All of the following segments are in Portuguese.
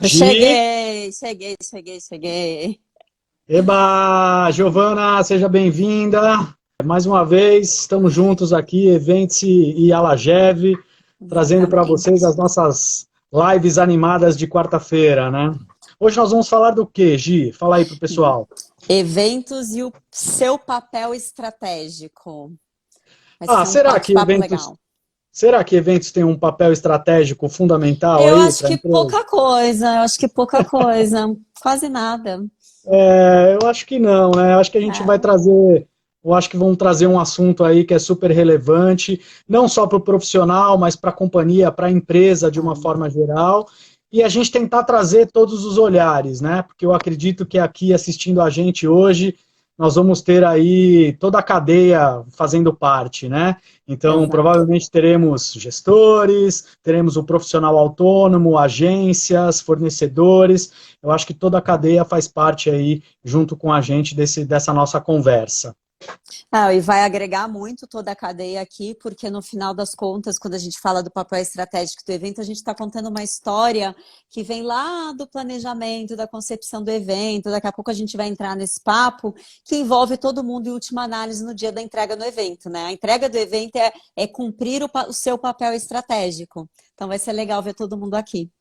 Gi, Cheguei. eba, Giovana, seja bem-vinda. Mais uma vez, estamos juntos aqui, Eventse e Alagev, trazendo para vocês Exatamente. as nossas lives animadas de quarta-feira, né? Hoje nós vamos falar do quê, Gi? Fala aí pro pessoal. Eventos e o seu papel estratégico. Vai Ah, ser um bate-papo legal. será que eventos têm um papel estratégico fundamental Eu aí acho para a que empresa? pouca coisa, quase nada. Eu acho que não, né? Eu acho que a gente vai É, trazer, eu acho que vamos trazer um assunto aí que é super relevante, não só para o profissional, mas para a companhia, para a empresa de uma forma geral, e a gente tentar trazer todos os olhares, né? Porque eu acredito que aqui assistindo a gente hoje, nós vamos ter aí toda a cadeia fazendo parte, né? Então, exato. provavelmente teremos gestores, teremos o profissional autônomo, agências, fornecedores. Eu acho que toda a cadeia faz parte aí, junto com a gente, dessa nossa conversa. Ah, e vai agregar muito toda a cadeia aqui, porque no final das contas, quando a gente fala do papel estratégico do evento, a gente está contando uma história que vem lá do planejamento, da concepção do evento. Daqui a pouco a gente vai entrar nesse papo que envolve todo mundo em última análise no dia da entrega do evento, né? A entrega do evento é cumprir o seu papel estratégico. Então vai ser legal ver todo mundo aqui.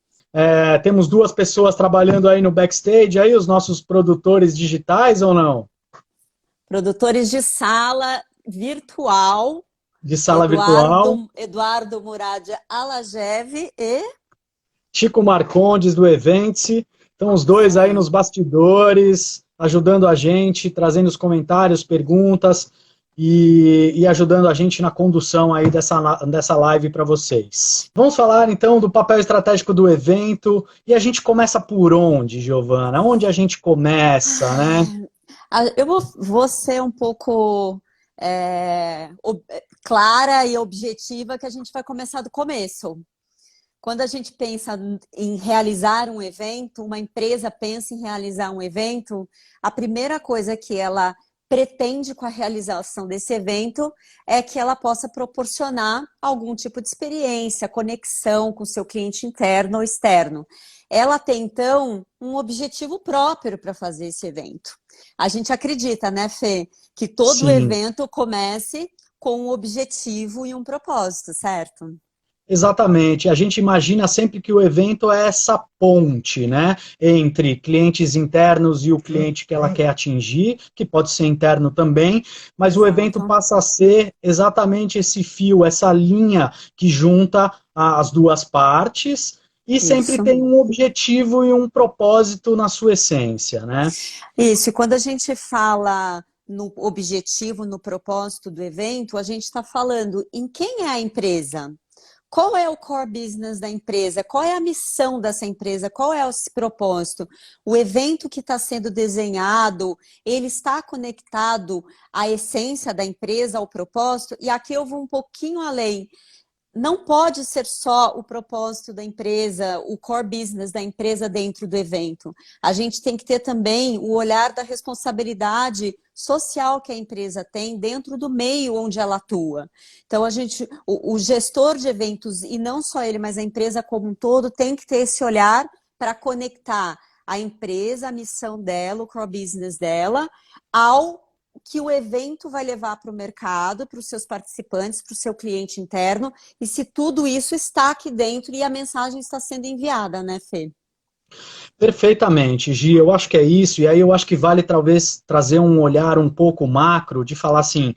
Temos duas pessoas trabalhando aí no backstage, aí os nossos produtores digitais ou não? Produtores de sala virtual, De sala virtual. Eduardo Murad Alagev e Chico Marcondes do Eventse. Então, os isso dois aí aí. nos bastidores, ajudando a gente, trazendo os comentários, perguntas e ajudando a gente na condução aí dessa live para vocês. Vamos falar então do papel estratégico do evento e a gente começa por onde, Giovana? Onde a gente começa, né? Eu vou ser um pouco clara e objetiva que a gente vai começar do começo. Quando a gente pensa em realizar um evento, uma empresa pensa em realizar um evento, a primeira coisa que ela pretende com a realização desse evento é que ela possa proporcionar algum tipo de experiência, conexão com seu cliente interno ou externo. Ela tem, então, um objetivo próprio para fazer esse evento. A gente acredita, né, Fê, que todo Sim. evento comece com um objetivo e um propósito, certo? Exatamente. A gente imagina sempre que o evento é essa ponte, né, entre clientes internos e o cliente que ela quer atingir, que pode ser interno também, mas o evento Exato. passa a ser exatamente esse fio, essa linha que junta as duas partes e sempre Isso. tem um objetivo e um propósito na sua essência, né? Isso, e quando a gente fala no objetivo, no propósito do evento, a gente está falando em quem é a empresa. Qual é o core business da empresa? Qual é a missão dessa empresa? Qual é o propósito? O evento que está sendo desenhado, ele está conectado à essência da empresa, ao propósito? E aqui eu vou um pouquinho além. Não pode ser só o propósito da empresa, o core business da empresa dentro do evento. A gente tem que ter também o olhar da responsabilidade social que a empresa tem dentro do meio onde ela atua. Então, o gestor de eventos, e não só ele, mas a empresa como um todo, tem que ter esse olhar para conectar a empresa, a missão dela, o core business dela, ao que o evento vai levar para o mercado, para os seus participantes, para o seu cliente interno, e se tudo isso está aqui dentro e a mensagem está sendo enviada, né, Fê? Perfeitamente, Gi, eu acho que é isso, e aí eu acho que vale talvez trazer um olhar um pouco macro, de falar assim,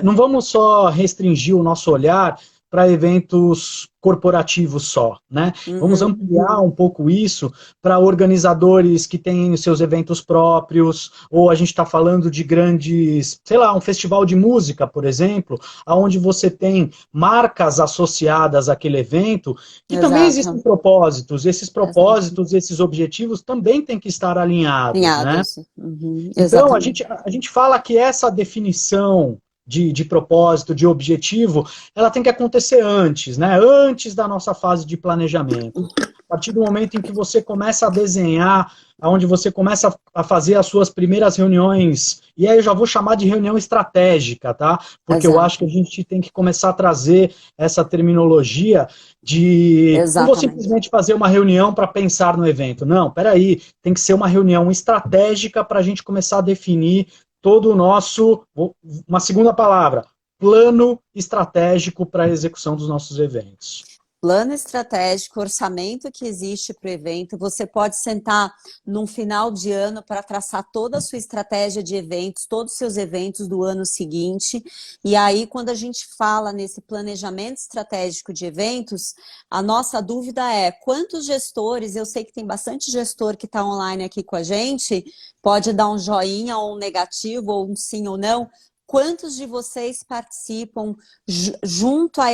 não vamos só restringir o nosso olhar para eventos corporativos só, né? Vamos Uhum. ampliar um pouco isso para organizadores que têm seus eventos próprios, ou a gente está falando de grandes, sei lá, um festival de música, por exemplo, onde você tem marcas associadas àquele evento, que também existem Exato, propósitos, exato. esses objetivos também têm que estar alinhados, né? Alinhados. Uhum. Então, Exatamente. a gente fala que essa definição de propósito, de objetivo, ela tem que acontecer antes, né? Antes da nossa fase de planejamento. partir do momento em que você começa a desenhar, onde você começa a fazer as suas primeiras reuniões, e aí eu já vou chamar de reunião estratégica, tá? Porque eu acho que a gente tem que começar a trazer essa terminologia de não vou simplesmente fazer uma reunião para pensar no evento. Não, peraí, tem que ser uma reunião estratégica para a gente começar a definir todo o nosso, uma segunda palavra, plano estratégico para a execução dos nossos eventos. Plano estratégico, orçamento que existe para o evento, você pode sentar num final de ano para traçar toda a sua estratégia de eventos, todos os seus eventos do ano seguinte, e aí quando a gente fala nesse planejamento estratégico de eventos, a nossa dúvida é quantos gestores, eu sei que tem bastante gestor que está online aqui com a gente, pode dar um joinha ou um negativo, ou um sim ou não, quantos de vocês participam junto a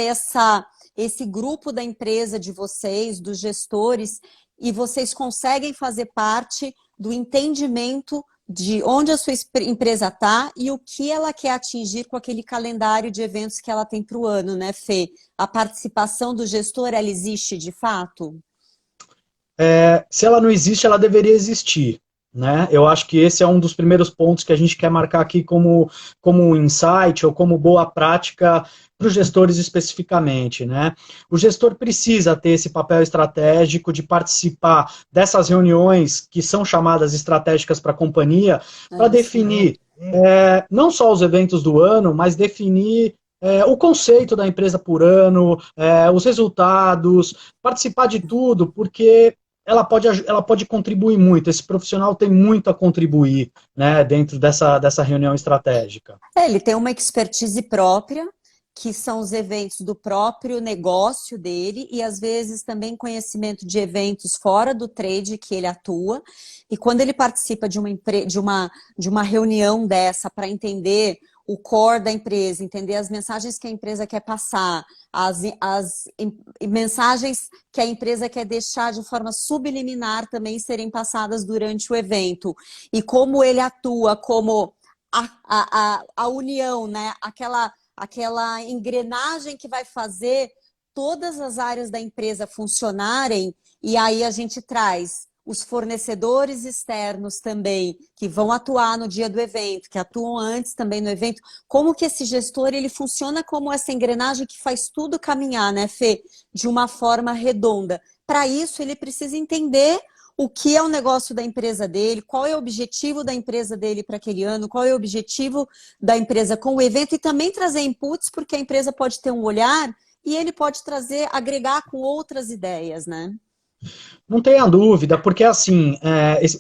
esse grupo da empresa de vocês, dos gestores, e vocês conseguem fazer parte do entendimento de onde a sua empresa está e o que ela quer atingir com aquele calendário de eventos que ela tem para o ano, né, Fê? A participação do gestor, ela existe de fato? Se ela não existe, ela deveria existir. Né? Eu acho que esse é um dos primeiros pontos que a gente quer marcar aqui como um insight ou como boa prática para os gestores especificamente. Né? O gestor precisa ter esse papel estratégico de participar dessas reuniões que são chamadas estratégicas para a companhia, para definir não só os eventos do ano, mas definir o conceito da empresa por ano, os resultados, participar de tudo, porque ela pode contribuir muito, esse profissional tem muito a contribuir, né, dentro dessa reunião estratégica. Ele tem uma expertise própria, que são os eventos do próprio negócio dele, e às vezes também conhecimento de eventos fora do trade que ele atua, e quando ele participa de uma reunião dessa para entender o core da empresa, entender as mensagens que a empresa quer passar, as mensagens que a empresa quer deixar de forma subliminar também serem passadas durante o evento. E como ele atua como a união, né? Aquela engrenagem que vai fazer todas as áreas da empresa funcionarem, e aí a gente traz os fornecedores externos também, que vão atuar no dia do evento, que atuam antes também no evento, como que esse gestor, ele funciona como essa engrenagem que faz tudo caminhar, né, Fê? De uma forma redonda. Para isso, ele precisa entender o que é o negócio da empresa dele, qual é o objetivo da empresa dele para aquele ano, qual é o objetivo da empresa com o evento, e também trazer inputs, porque a empresa pode ter um olhar e ele pode agregar com outras ideias, né? Não tenha dúvida, porque assim,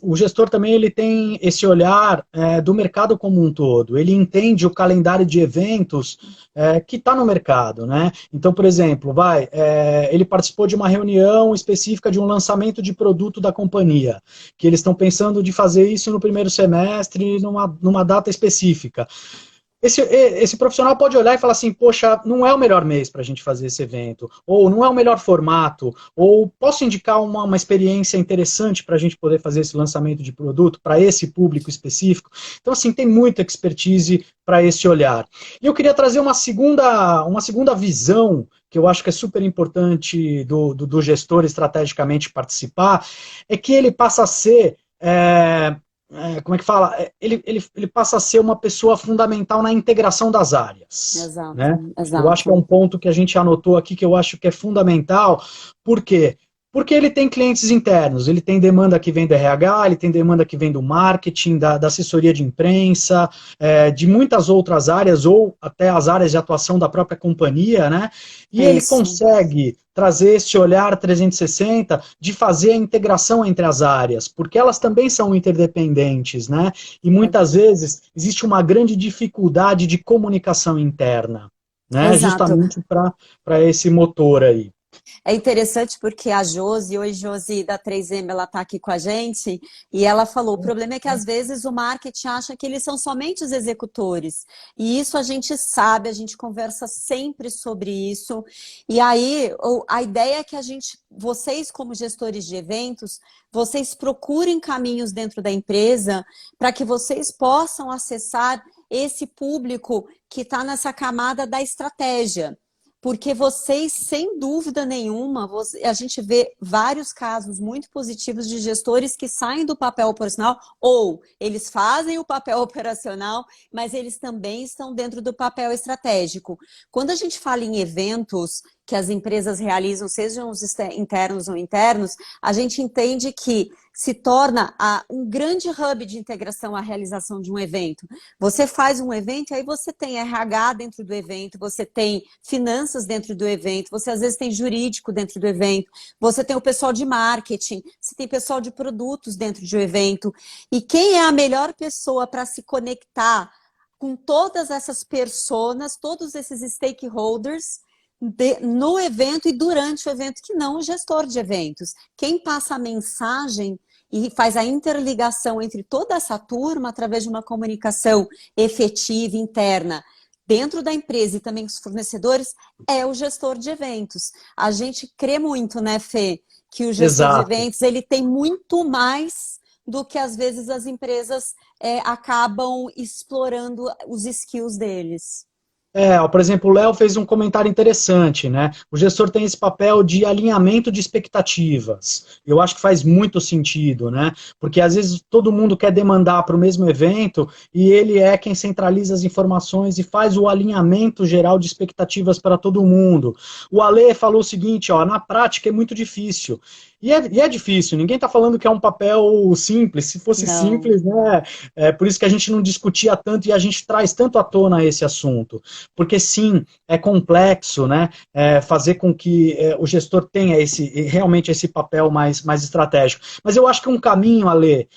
o gestor também ele tem esse olhar do mercado como um todo, ele entende o calendário de eventos que está no mercado, né? Então, por exemplo, ele participou de uma reunião específica de um lançamento de produto da companhia, que eles estão pensando de fazer isso no primeiro semestre, numa data específica. Esse profissional pode olhar e falar assim, poxa, não é o melhor mês para a gente fazer esse evento, ou não é o melhor formato, ou posso indicar uma experiência interessante para a gente poder fazer esse lançamento de produto para esse público específico. Então, assim, tem muita expertise para esse olhar. E eu queria trazer uma segunda visão, que eu acho que é super importante do gestor estrategicamente participar, é que ele passa a ser... como é que fala? Ele passa a ser uma pessoa fundamental na integração das áreas. Exato, né? exato. Eu acho que é um ponto que a gente anotou aqui que eu acho que é fundamental. Por quê? Porque ele tem clientes internos, ele tem demanda que vem do RH, ele tem demanda que vem do marketing, da assessoria de imprensa, de muitas outras áreas, ou até as áreas de atuação da própria companhia, né? E ele consegue trazer esse olhar 360 de fazer a integração entre as áreas, porque elas também são interdependentes, né? E muitas vezes existe uma grande dificuldade de comunicação interna, né? Justamente para esse motor aí. É interessante porque a Josi, oi Josi, da 3M, ela está aqui com a gente, e ela falou, o problema é que às vezes o marketing acha que eles são somente os executores, e isso a gente sabe, a gente conversa sempre sobre isso, e aí a ideia é que vocês como gestores de eventos, vocês procurem caminhos dentro da empresa para que vocês possam acessar esse público que está nessa camada da estratégia. porque vocês, sem dúvida nenhuma, a gente vê vários casos muito positivos de gestores que saem do papel operacional, ou eles fazem o papel operacional, mas eles também estão dentro do papel estratégico. Quando a gente fala em eventos que as empresas realizam, sejam os internos ou internos, a gente entende que se torna um grande hub de integração à realização de um evento. Você faz um evento e aí você tem RH dentro do evento, você tem finanças dentro do evento, você às vezes tem jurídico dentro do evento, você tem o pessoal de marketing, você tem pessoal de produtos dentro de um evento. E quem é a melhor pessoa para se conectar com todas essas personas, todos esses stakeholders, no evento e durante o evento, que não o gestor de eventos. Quem passa a mensagem e faz a interligação entre toda essa turma através de uma comunicação efetiva, interna, dentro da empresa e também com os fornecedores, é o gestor de eventos. A gente crê muito, né, Fê, que o gestor de eventos ele tem muito mais do que, às vezes, as empresas acabam explorando os skills deles. Por exemplo, o Léo fez um comentário interessante, né? O gestor tem esse papel de alinhamento de expectativas. Eu acho que faz muito sentido, né? Porque às vezes todo mundo quer demandar para o mesmo evento e ele é quem centraliza as informações e faz o alinhamento geral de expectativas para todo mundo. O Ale falou o seguinte, ó, na prática é muito difícil. E é difícil, ninguém está falando que é um papel simples, se fosse simples, né? É por isso que a gente não discutia tanto e a gente traz tanto à tona esse assunto. Porque sim, é complexo, né? Fazer com que o gestor tenha realmente esse papel mais estratégico. Mas eu acho que um caminho, Ale,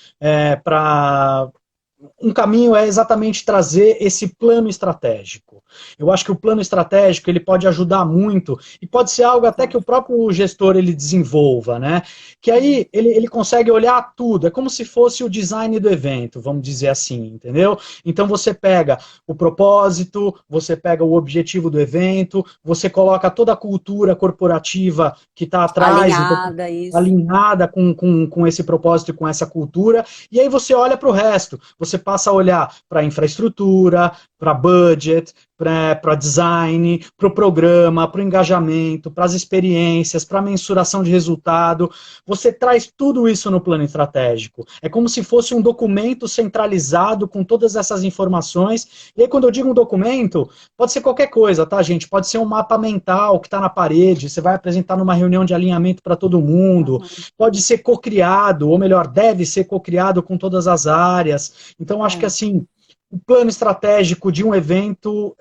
um caminho é exatamente trazer esse plano estratégico. Eu acho que o plano estratégico ele pode ajudar muito e pode ser algo até que o próprio gestor ele desenvolva, né? Que aí ele consegue olhar tudo, é como se fosse o design do evento, vamos dizer assim, entendeu? Então você pega o propósito, você pega o objetivo do evento, você coloca toda a cultura corporativa que está atrás, alinhada, isso. Alinhada com esse propósito e com essa cultura, e aí você olha para o resto, você passa a olhar para a infraestrutura, para budget, para design, para o programa, para o engajamento, para as experiências, para a mensuração de resultado. Você traz tudo isso no plano estratégico. É como se fosse um documento centralizado com todas essas informações. E aí, quando eu digo um documento, pode ser qualquer coisa, tá, gente? Pode ser um mapa mental que está na parede, você vai apresentar numa reunião de alinhamento para todo mundo. Pode ser co-criado, ou melhor, deve ser co-criado com todas as áreas. Então, acho que assim, o plano estratégico de um evento,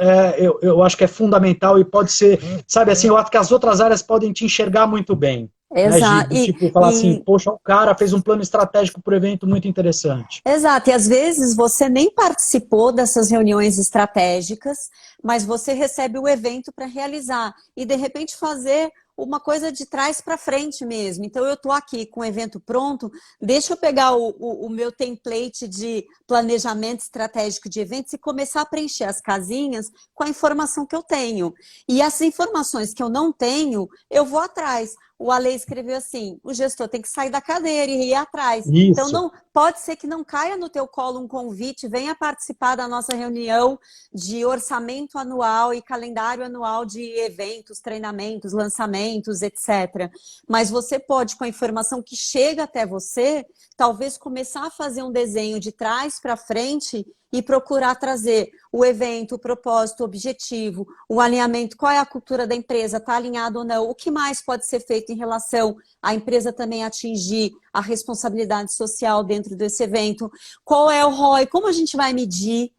eu acho que é fundamental e pode ser, sabe assim, eu acho que as outras áreas podem te enxergar muito bem. Exato. Né, tipo, falar assim, poxa, o cara fez um plano estratégico para o evento muito interessante. Exato, e às vezes você nem participou dessas reuniões estratégicas, mas você recebe o evento para realizar e de repente fazer uma coisa de trás para frente mesmo. Então eu estou aqui com o evento pronto, deixa eu pegar o meu template de planejamento estratégico de eventos e começar a preencher as casinhas com a informação que eu tenho. E as informações que eu não tenho, eu vou atrás. O Ale escreveu assim, o gestor tem que sair da cadeira e ir atrás. Isso. Então, não, pode ser que não caia no teu colo um convite, venha participar da nossa reunião de orçamento anual e calendário anual de eventos, treinamentos, lançamentos, etc. Mas você pode, com a informação que chega até você, talvez começar a fazer um desenho de trás para frente e procurar trazer o evento, o propósito, o objetivo, o alinhamento, qual é a cultura da empresa, está alinhado ou não, o que mais pode ser feito em relação à empresa também atingir a responsabilidade social dentro desse evento, qual é o ROI, como a gente vai medir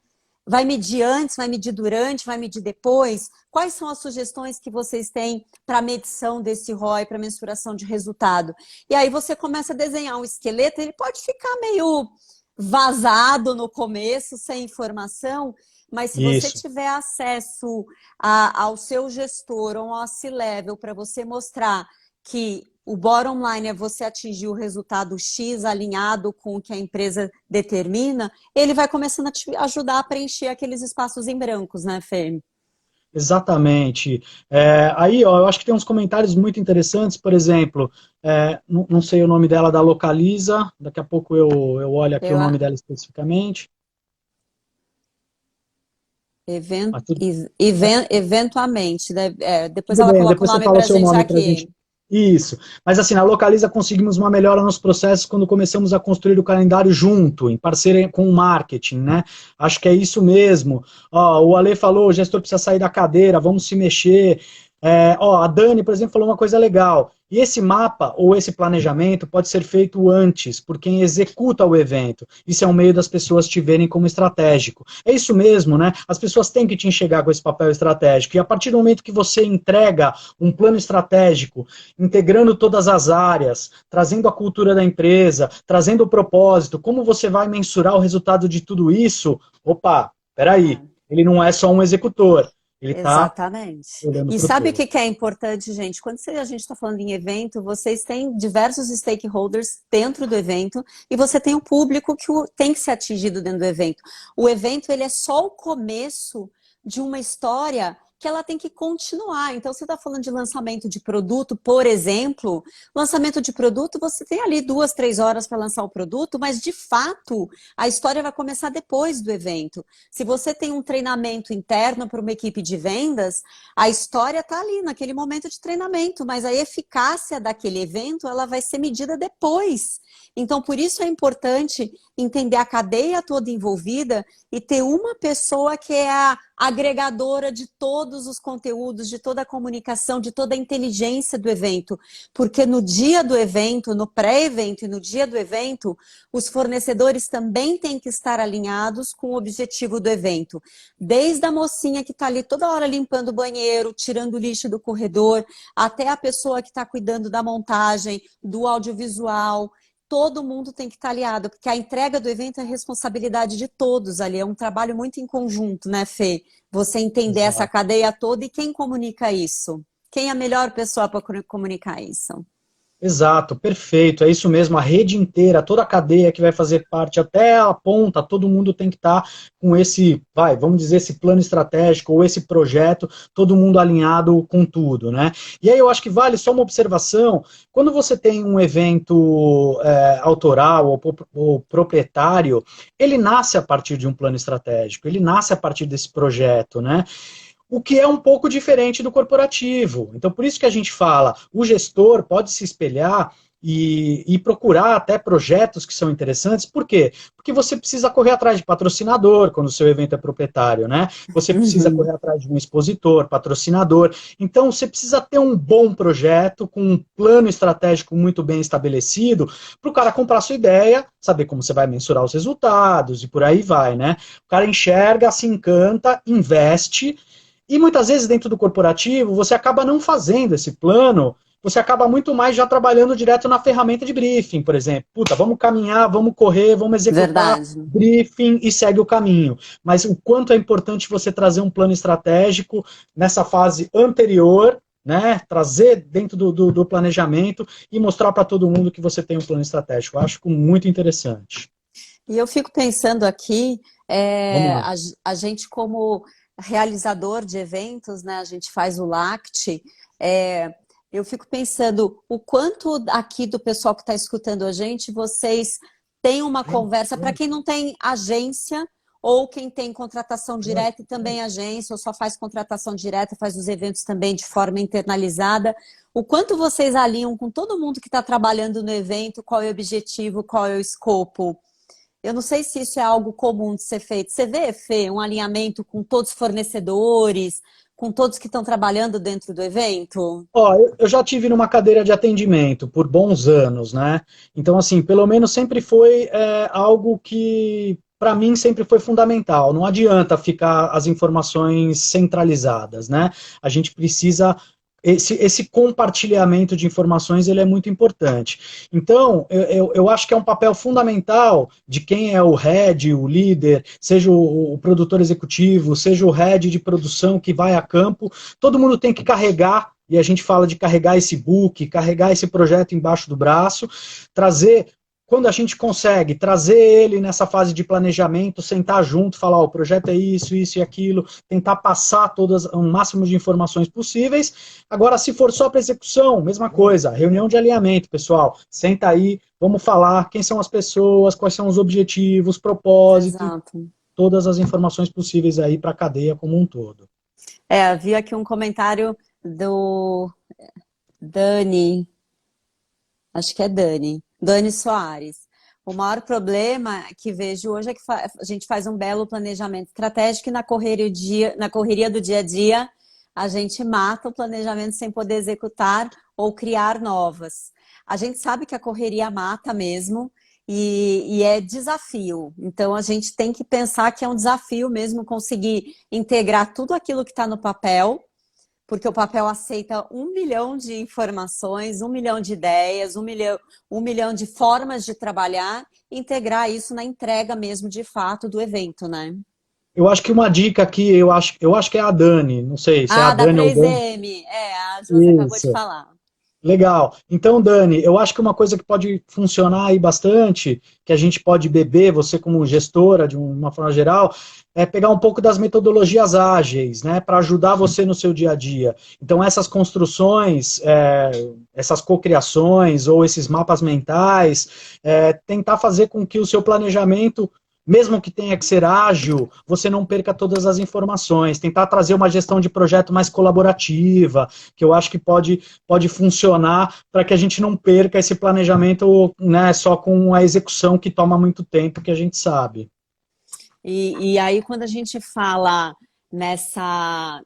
antes, vai medir durante, vai medir depois, quais são as sugestões que vocês têm para medição desse ROI, para mensuração de resultado. E aí você começa a desenhar um esqueleto, ele pode ficar meio vazado no começo, sem informação, mas se você tiver acesso ao seu gestor ou ao C-Level para você mostrar que o bottom line é você atingir o resultado X alinhado com o que a empresa determina, ele vai começando a te ajudar a preencher aqueles espaços em brancos, né, Fê? Exatamente. Aí, ó, eu acho que tem uns comentários muito interessantes, por exemplo, não sei o nome dela, da Localiza, daqui a pouco eu olho aqui o nome dela especificamente. Mas tudo, Eventualmente, né? Depois tudo ela bem, coloca o depois você nome fala o pra seu gente nome para a gente. aqui. Isso. Mas assim, na Localiza conseguimos uma melhora nos processos quando começamos a construir o calendário junto, em parceria com o marketing, né? Acho que é isso mesmo. Ó, o Ale falou, o gestor precisa sair da cadeira, vamos se mexer. Ó, a Dani, por exemplo, falou uma coisa legal. E esse mapa ou esse planejamento pode ser feito antes, por quem executa o evento. Isso é um meio das pessoas te verem como estratégico. É isso mesmo, né? As pessoas têm que te enxergar com esse papel estratégico. E a partir do momento que você entrega um plano estratégico, integrando todas as áreas, trazendo a cultura da empresa, trazendo o propósito, como você vai mensurar o resultado de tudo isso? Opa, peraí, ele não é só um executor, ele está Exatamente. olhando E para o sabe o todo. que é importante, gente? Quando a gente está falando em evento, vocês têm diversos stakeholders dentro do evento e você tem o público que tem que ser atingido dentro do evento. O evento, ele é só o começo de uma história que ela tem que continuar. Então, você está falando de lançamento de produto, por exemplo. Lançamento de produto, você tem ali 2, 3 horas para lançar o produto, mas de fato, a história vai começar depois do evento. Se você tem um treinamento interno para uma equipe de vendas, a história está ali, naquele momento de treinamento, mas a eficácia daquele evento, ela vai ser medida depois. Então, por isso é importante entender a cadeia toda envolvida e ter uma pessoa que é a agregadora de todos os conteúdos, de toda a comunicação, de toda a inteligência do evento. Porque no dia do evento, no pré-evento e no dia do evento, os fornecedores também têm que estar alinhados com o objetivo do evento. Desde a mocinha que está ali toda hora limpando o banheiro, tirando o lixo do corredor, até a pessoa que está cuidando da montagem, do audiovisual. Todo mundo tem que estar aliado, porque a entrega do evento é responsabilidade de todos ali, é um trabalho muito em conjunto, né, Fê? Você entender essa Exato. cadeia toda e quem comunica isso? Quem é a melhor pessoa para comunicar isso? Exato, perfeito, é isso mesmo, a rede inteira, toda a cadeia que vai fazer parte até a ponta, todo mundo tem que estar com esse, vamos dizer, esse plano estratégico ou esse projeto, todo mundo alinhado com tudo, né? E aí eu acho que vale só uma observação, quando você tem um evento autoral ou proprietário, ele nasce a partir de um plano estratégico, ele nasce a partir desse projeto, né? O que é um pouco diferente do corporativo. Então, por isso que a gente fala, o gestor pode se espelhar e procurar até projetos que são interessantes. Por quê? Porque você precisa correr atrás de patrocinador quando o seu evento é proprietário, né? Você precisa correr Uhum. atrás de um expositor, patrocinador. Então, você precisa ter um bom projeto, com um plano estratégico muito bem estabelecido, para o cara comprar a sua ideia, saber como você vai mensurar os resultados e por aí vai, né? O cara enxerga, se encanta, investe. E muitas vezes dentro do corporativo, você acaba não fazendo esse plano, você acaba muito mais já trabalhando direto na ferramenta de briefing, por exemplo. Puta, vamos caminhar, vamos correr, vamos executar Verdade. briefing e segue o caminho. Mas o quanto é importante você trazer um plano estratégico nessa fase anterior, né? Trazer dentro do planejamento e mostrar para todo mundo que você tem um plano estratégico. Eu acho muito interessante. E eu fico pensando aqui, Vamos lá. a gente como realizador de eventos, né, a gente faz o LACT, é, eu fico pensando o quanto aqui do pessoal que está escutando a gente, vocês têm uma conversa, para quem não tem agência, ou quem tem contratação direta e também agência, ou só faz contratação direta, faz os eventos também de forma internalizada, o quanto vocês alinham com todo mundo que está trabalhando no evento, qual é o objetivo, qual é o escopo? Eu não sei se isso é algo comum de ser feito. Você vê, Fê, um alinhamento com todos os fornecedores, com todos que estão trabalhando dentro do evento? Ó, eu já tive numa cadeira de atendimento por bons anos, né? Então, assim, pelo menos sempre foi algo que, para mim, sempre foi fundamental. Não adianta ficar as informações centralizadas, né? A gente precisa. Esse compartilhamento de informações ele é muito importante. Então, eu acho que é um papel fundamental de quem é o head, o líder, seja o produtor executivo, seja o head de produção que vai a campo, todo mundo tem que carregar, e a gente fala de carregar esse book, carregar esse projeto embaixo do braço, trazer, quando a gente consegue trazer ele nessa fase de planejamento, sentar junto, falar, ó, o projeto é isso, isso e aquilo, tentar passar todas o máximo de informações possíveis. Agora, se for só para execução, mesma coisa, reunião de alinhamento, pessoal, senta aí, vamos falar quem são as pessoas, quais são os objetivos, propósitos, Exato. todas as informações possíveis aí para a cadeia como um todo. Vi aqui um comentário do Dani, acho que é Dani Soares. O maior problema que vejo hoje é que a gente faz um belo planejamento estratégico e na correria do dia a dia a gente mata o planejamento sem poder executar ou criar novas. A gente sabe que a correria mata mesmo e é desafio. Então a gente tem que pensar que é um desafio mesmo conseguir integrar tudo aquilo que está no papel, porque o papel aceita 1 milhão de informações, 1 milhão de ideias, 1 milhão de formas de trabalhar, e integrar isso na entrega mesmo de fato do evento, né? Eu acho que uma dica aqui, eu acho que é a Dani, não sei se é a Da Dani ou o Dani. 3M, a Josi acabou de Isso. falar. Legal. Então, Dani, eu acho que uma coisa que pode funcionar aí bastante, que a gente pode beber, você como gestora, de uma forma geral, é pegar um pouco das metodologias ágeis, né, para ajudar você no seu dia a dia. Então, essas construções, essas cocriações ou esses mapas mentais, tentar fazer com que o seu planejamento, mesmo que tenha que ser ágil, você não perca todas as informações, tentar trazer uma gestão de projeto mais colaborativa, que eu acho que pode funcionar para que a gente não perca esse planejamento, né, só com a execução que toma muito tempo, que a gente sabe. E aí, quando a gente fala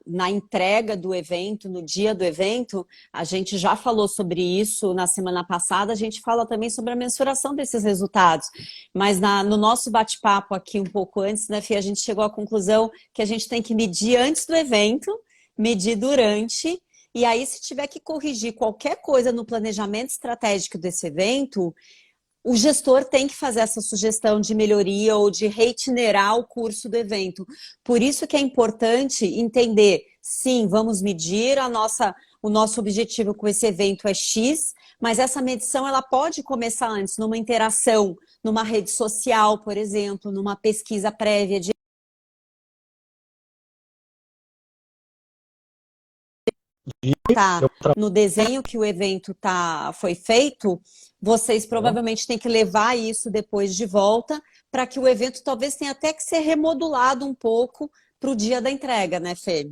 na entrega do evento, no dia do evento, a gente já falou sobre isso na semana passada, a gente fala também sobre a mensuração desses resultados. Mas no nosso bate-papo aqui um pouco antes, né, Fê, a gente chegou à conclusão que a gente tem que medir antes do evento, medir durante, e aí se tiver que corrigir qualquer coisa no planejamento estratégico desse evento, o gestor tem que fazer essa sugestão de melhoria ou de reitinerar o curso do evento. Por isso que é importante entender, sim, vamos medir o nosso objetivo com esse evento é X, mas essa medição ela pode começar antes, numa interação, numa rede social, por exemplo, numa pesquisa prévia de no desenho que o evento foi feito, vocês provavelmente têm que levar isso depois de volta para que o evento talvez tenha até que ser remodulado um pouco para o dia da entrega, né, Fê?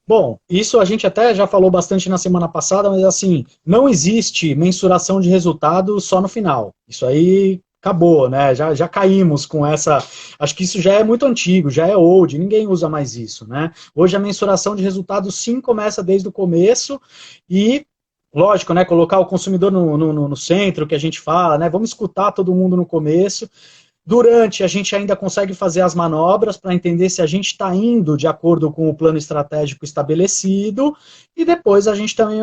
Bom, isso a gente até já falou bastante na semana passada, mas assim, não existe mensuração de resultado só no final. Isso aí acabou, né? Já caímos com essa. Acho que isso já é muito antigo, já é old, ninguém usa mais isso, né? Hoje a mensuração de resultado sim começa desde o começo e, lógico, né? Colocar o consumidor no centro, que a gente fala, né? Vamos escutar todo mundo no começo. Durante, a gente ainda consegue fazer as manobras para entender se a gente está indo de acordo com o plano estratégico estabelecido e depois a gente também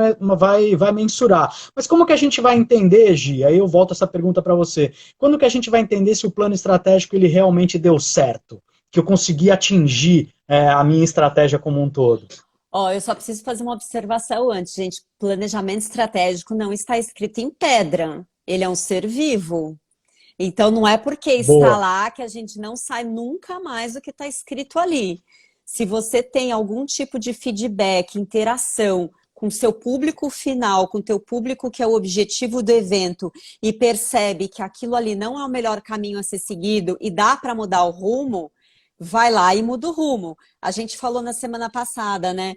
vai mensurar. Mas como que a gente vai entender, Gi? Aí eu volto essa pergunta para você. Quando que a gente vai entender se o plano estratégico ele realmente deu certo? Que eu consegui atingir a minha estratégia como um todo? Eu só preciso fazer uma observação antes, gente. Planejamento estratégico não está escrito em pedra. Ele é um ser vivo. Então, não é porque está Boa. lá que a gente não sai nunca mais do que está escrito ali. Se você tem algum tipo de feedback, interação com seu público final, com teu público que é o objetivo do evento e percebe que aquilo ali não é o melhor caminho a ser seguido e dá para mudar o rumo, vai lá e muda o rumo. A gente falou na semana passada, né?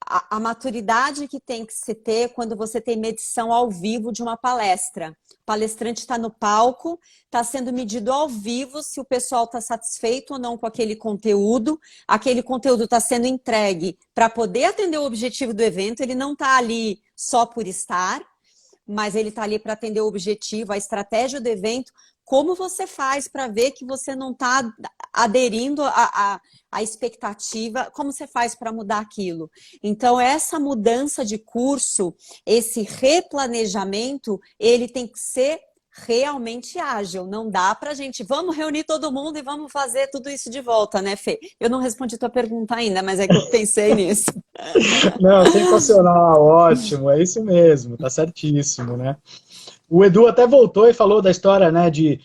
A maturidade que tem que se ter quando você tem medição ao vivo de uma palestra. O palestrante está no palco, está sendo medido ao vivo se o pessoal está satisfeito ou não com aquele conteúdo está sendo entregue para poder atender o objetivo do evento, ele não está ali só por estar, mas ele está ali para atender o objetivo, a estratégia do evento. Como você faz para ver que você não está aderindo à expectativa? Como você faz para mudar aquilo? Então, essa mudança de curso, esse replanejamento, ele tem que ser realmente ágil. Não dá para a gente, vamos reunir todo mundo e vamos fazer tudo isso de volta, né, Fê? Eu não respondi tua pergunta ainda, mas é que eu pensei nisso. Não, sensacional, ótimo, é isso mesmo, tá certíssimo, né? O Edu até voltou e falou da história, né, de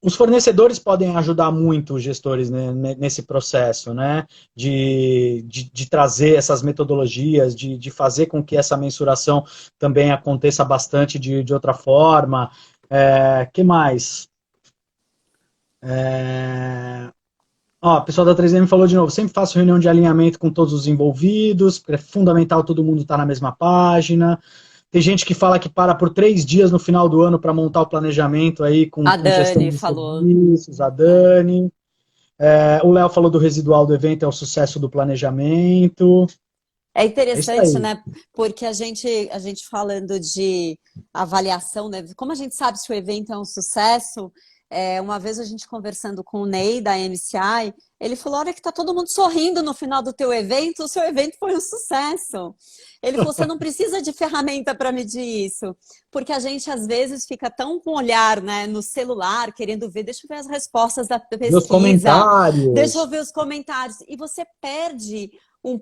os fornecedores podem ajudar muito os gestores, né, nesse processo, né, de trazer essas metodologias, de fazer com que essa mensuração também aconteça bastante de outra forma. Que mais? Ó, o pessoal da 3M falou de novo, sempre faço reunião de alinhamento com todos os envolvidos, é fundamental todo mundo estar na mesma página. Tem gente que fala que para por 3 dias no final do ano para montar o planejamento aí A com gestão Dani de falou. serviços, a Dani. O Léo falou do residual do evento, é o sucesso do planejamento. É É isso interessante, aí. né? Porque a gente falando de avaliação, né? Como a gente sabe se o evento é um sucesso, uma vez a gente conversando com o Ney da MCI, ele falou: olha que tá todo mundo sorrindo no final do teu evento, o seu evento foi um sucesso. Ele falou: você não precisa de ferramenta para medir isso, porque a gente às vezes fica tão com o olhar, né, no celular, querendo ver, deixa eu ver as respostas da Meus pesquisa, deixa eu comentários. ver os comentários, e você perde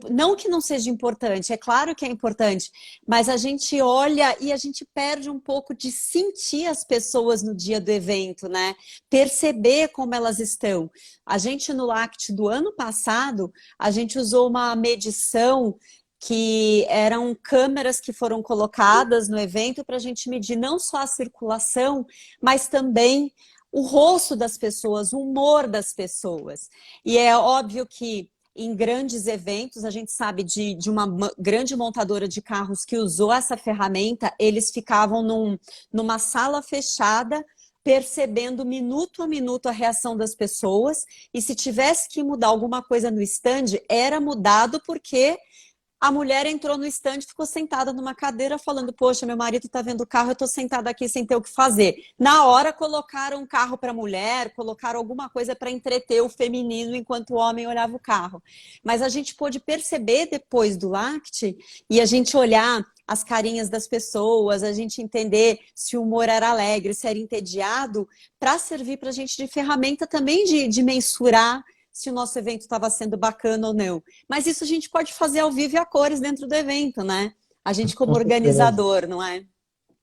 não que não seja importante, é claro que é importante, mas a gente olha e a gente perde um pouco de sentir as pessoas no dia do evento, né? Perceber como elas estão. A gente no LACT do ano passado, a gente usou uma medição que eram câmeras que foram colocadas no evento para a gente medir não só a circulação, mas também o rosto das pessoas, o humor das pessoas. E é óbvio que em grandes eventos, a gente sabe de uma grande montadora de carros que usou essa ferramenta, eles ficavam numa sala fechada, percebendo minuto a minuto a reação das pessoas, e se tivesse que mudar alguma coisa no stand, era mudado porque a mulher entrou no estande e ficou sentada numa cadeira falando: poxa, meu marido está vendo o carro, eu estou sentada aqui sem ter o que fazer. Na hora colocaram um carro para a mulher, colocaram alguma coisa para entreter o feminino enquanto o homem olhava o carro. Mas a gente pôde perceber depois do LACT e a gente olhar as carinhas das pessoas, a gente entender se o humor era alegre, se era entediado, para servir para a gente de ferramenta também de mensurar se o nosso evento estava sendo bacana ou não. Mas isso a gente pode fazer ao vivo e a cores dentro do evento, né? A gente como Com certeza. organizador, não é?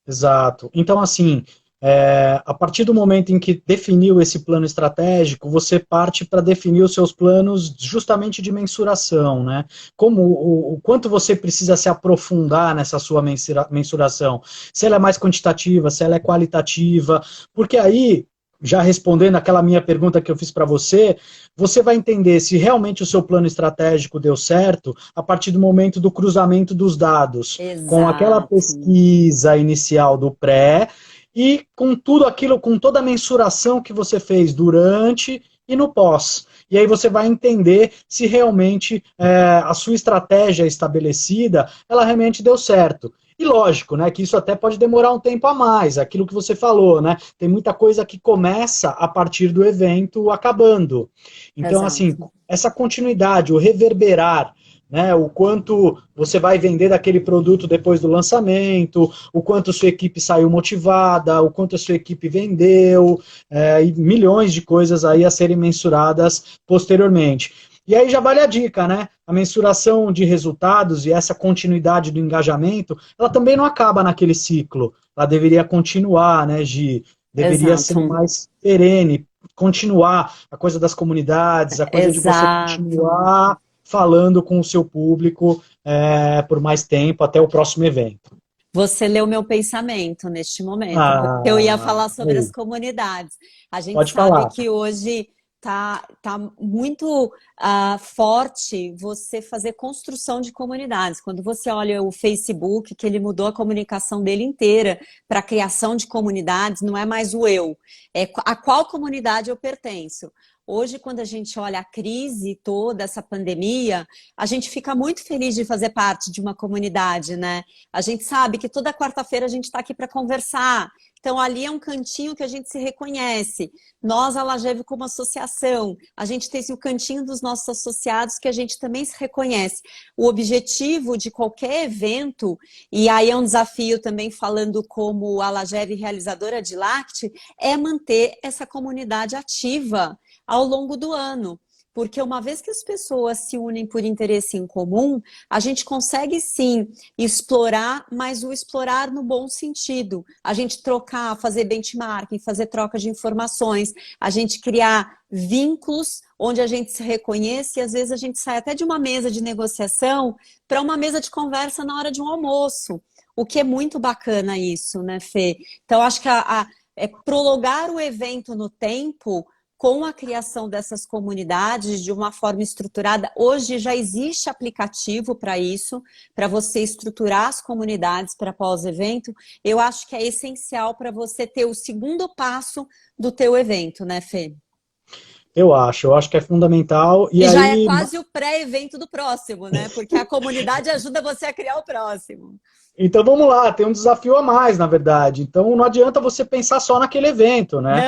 Exato. Então, assim, a partir do momento em que definiu esse plano estratégico, você parte para definir os seus planos justamente de mensuração, né? Como o quanto você precisa se aprofundar nessa sua mensuração. Se ela é mais quantitativa, se ela é qualitativa, porque aí, já respondendo aquela minha pergunta que eu fiz para você, você vai entender se realmente o seu plano estratégico deu certo a partir do momento do cruzamento dos dados com aquela Exato. pesquisa inicial do pré e com tudo aquilo, com toda a mensuração que você fez durante e no pós. E aí você vai entender se realmente a sua estratégia estabelecida, ela realmente deu certo. E lógico, né, que isso até pode demorar um tempo a mais, aquilo que você falou, né? Tem muita coisa que começa a partir do evento acabando. Então, assim, Exato. essa continuidade, o reverberar, né, o quanto você vai vender daquele produto depois do lançamento, o quanto sua equipe saiu motivada, o quanto a sua equipe vendeu, e milhões de coisas aí a serem mensuradas posteriormente. E aí já vale a dica, né? A mensuração de resultados e essa continuidade do engajamento, ela também não acaba naquele ciclo. Ela deveria continuar, né, Gi? Deveria ser Exato. mais perene, continuar a coisa das comunidades, a coisa de você Exato. continuar falando com o seu público por mais tempo, até o próximo evento. Você leu meu pensamento neste momento, porque eu ia Ah, falar sobre as aí, comunidades. A gente pode sabe falar. que hoje tá muito forte você fazer construção de comunidades. Quando você olha o Facebook, que ele mudou a comunicação dele inteira para a criação de comunidades, não é mais o eu, é a qual comunidade eu pertenço. Hoje, quando a gente olha a crise toda, essa pandemia, a gente fica muito feliz de fazer parte de uma comunidade, né? A gente sabe que toda quarta-feira a gente está aqui para conversar. Então, ali é um cantinho que a gente se reconhece. Nós, a Lagev, como associação, a gente tem o cantinho dos nossos associados que a gente também se reconhece. O objetivo de qualquer evento, e aí é um desafio também falando como a Lagev realizadora de LACT, é manter essa comunidade ativa ao longo do ano. Porque uma vez que as pessoas se unem por interesse em comum, a gente consegue sim explorar, mas o explorar no bom sentido. A gente trocar, fazer benchmarking, fazer troca de informações, a gente criar vínculos onde a gente se reconhece e às vezes a gente sai até de uma mesa de negociação para uma mesa de conversa na hora de um almoço. O que é muito bacana isso, né, Fê? Então, acho que é prolongar o evento no tempo com a criação dessas comunidades de uma forma estruturada. Hoje já existe aplicativo para isso, para você estruturar as comunidades para pós-evento. Eu acho que é essencial para você ter o segundo passo do teu evento, né, Fê? Eu acho que é fundamental. E já é quase o pré-evento do próximo, né? Porque a comunidade ajuda você a criar o próximo. Então vamos lá, tem um desafio a mais, na verdade. Então não adianta você pensar só naquele evento, né?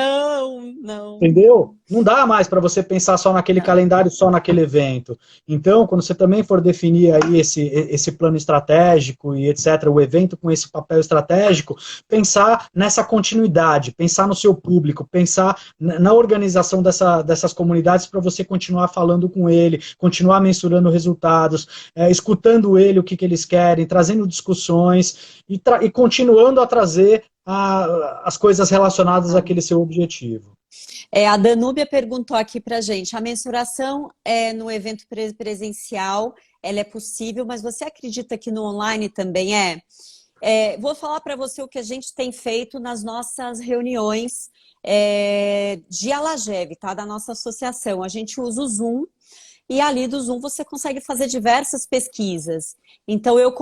Não. Entendeu? Não dá mais para você pensar só naquele calendário, só naquele evento. Então, quando você também for definir aí esse plano estratégico e etc., o evento com esse papel estratégico, pensar nessa continuidade, pensar no seu público, pensar na organização dessas comunidades para você continuar falando com ele, continuar mensurando resultados, escutando ele, o que eles querem, trazendo discussões e continuando a trazer as coisas relacionadas àquele seu objetivo. A Danúbia perguntou aqui para a gente, a mensuração no evento presencial, ela é possível, mas você acredita que no online também é? Vou falar para você o que a gente tem feito nas nossas reuniões de Alagev, tá? Da nossa associação. A gente usa o Zoom e ali do Zoom você consegue fazer diversas pesquisas. Então eu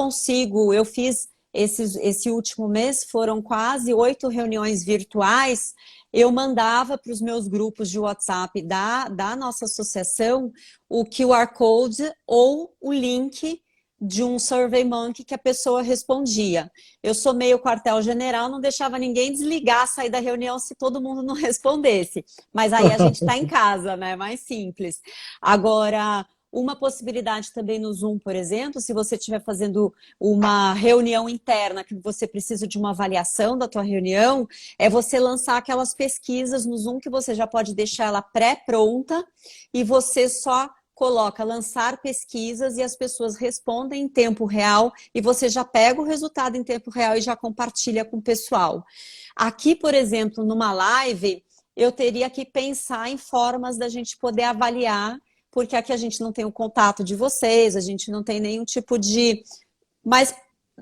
fiz esse último mês, foram quase 8 reuniões virtuais. Eu mandava para os meus grupos de WhatsApp da nossa associação o QR Code ou o link de um SurveyMonkey que a pessoa respondia. Eu sou meio quartel-general, não deixava ninguém desligar, sair da reunião se todo mundo não respondesse. Mas aí a gente está em casa, né? Mais simples. Agora, uma possibilidade também no Zoom, por exemplo, se você estiver fazendo uma reunião interna que você precisa de uma avaliação da tua reunião, é você lançar aquelas pesquisas no Zoom que você já pode deixar ela pré-pronta e você só coloca lançar pesquisas e as pessoas respondem em tempo real e você já pega o resultado em tempo real e já compartilha com o pessoal. Aqui, por exemplo, numa live, eu teria que pensar em formas da gente poder avaliar, porque aqui a gente não tem o contato de vocês, a gente não tem nenhum tipo de... Mas